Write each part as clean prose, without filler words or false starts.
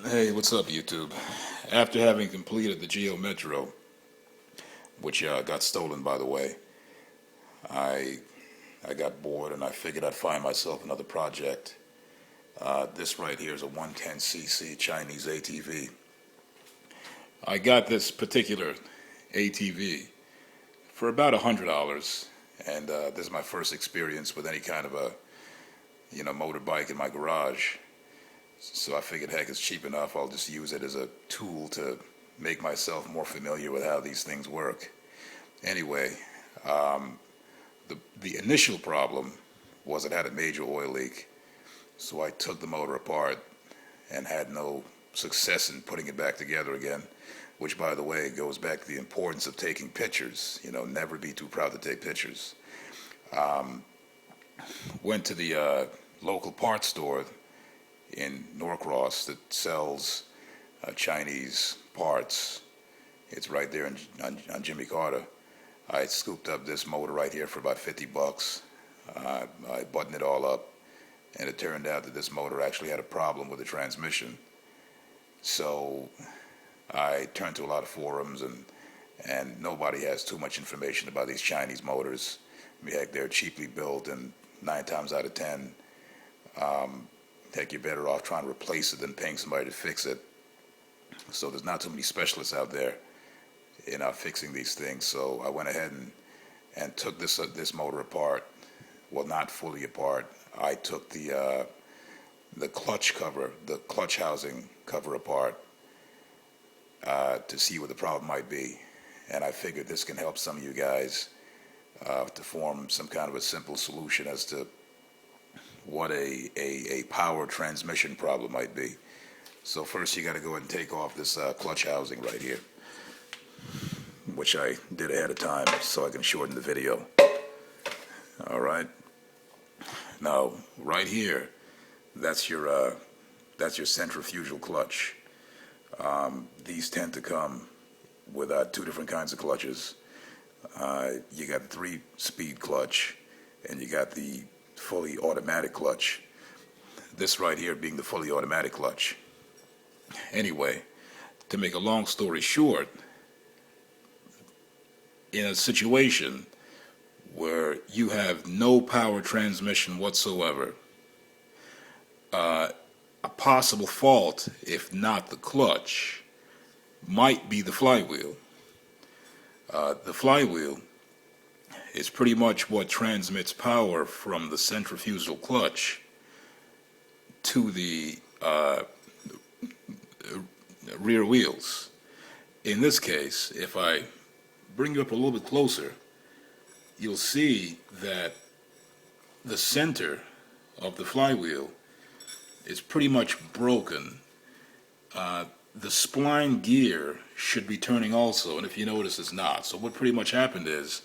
Hey, what's up, YouTube? After having completed the Geo Metro, which got stolen, by the way, I I got bored and I figured I'd find myself another project. This right here is a 110cc Chinese ATV. I got this particular ATV for about $100, and this is my first experience with any kind of a motorbike in my garage. So I figured, heck, it's cheap enough. I'll just use it as a tool to make myself more familiar with how these things work. Anyway, the initial problem was it had a major oil leak. So I took the motor apart and had no success in putting it back together again, which, by the way, goes back to the importance of taking pictures. Never be too proud to take pictures. Went to the local parts store in Norcross that sells Chinese parts. It's right there on Jimmy Carter. I scooped up this motor right here for about $50. I buttoned it all up, and it turned out that this motor actually had a problem with the transmission. So I turned to a lot of forums, and nobody has too much information about these Chinese motors. I mean, heck, they're cheaply built, and 9 times out of 10, heck, you're better off trying to replace it than paying somebody to fix it. So there's not too many specialists out there fixing these things. So I went ahead and took this motor apart. Well, not fully apart. I took the clutch cover, the clutch housing cover apart to see what the problem might be. And I figured this can help some of you guys to form some kind of a simple solution as to what a power transmission problem might be. So first you got to go ahead and take off this clutch housing right here, which I did ahead of time so I can shorten the video. All right. Now right here, that's your centrifugal clutch. These tend to come with 2 different kinds of clutches. You got the 3-speed clutch, and you got the fully automatic clutch. This right here being the fully automatic clutch. Anyway, to make a long story short, in a situation where you have no power transmission whatsoever, a possible fault, if not the clutch, might be the flywheel. The flywheel is pretty much what transmits power from the centrifugal clutch to the rear wheels. In this case, if I bring you up a little bit closer, you'll see that the center of the flywheel is pretty much broken. The spline gear should be turning also, and if you notice, it's not. So what pretty much happened is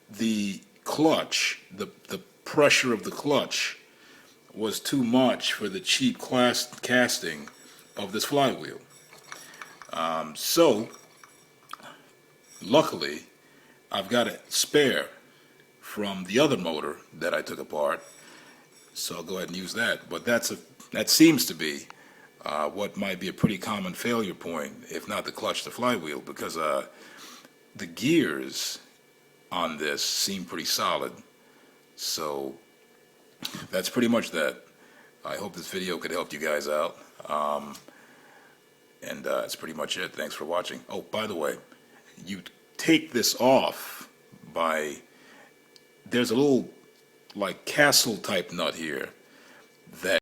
the clutch, the pressure of the clutch was too much for the cheap casting of this flywheel. So luckily, I've got a spare from the other motor that I took apart, so I'll go ahead and use that. But that seems to be what might be a pretty common failure point, if not the clutch, the flywheel, because the gears on this seem pretty solid. So that's pretty much that. I hope this video could help you guys out. And that's pretty much it. Thanks for watching. Oh, by the way, you take this off there's a little like castle type nut here that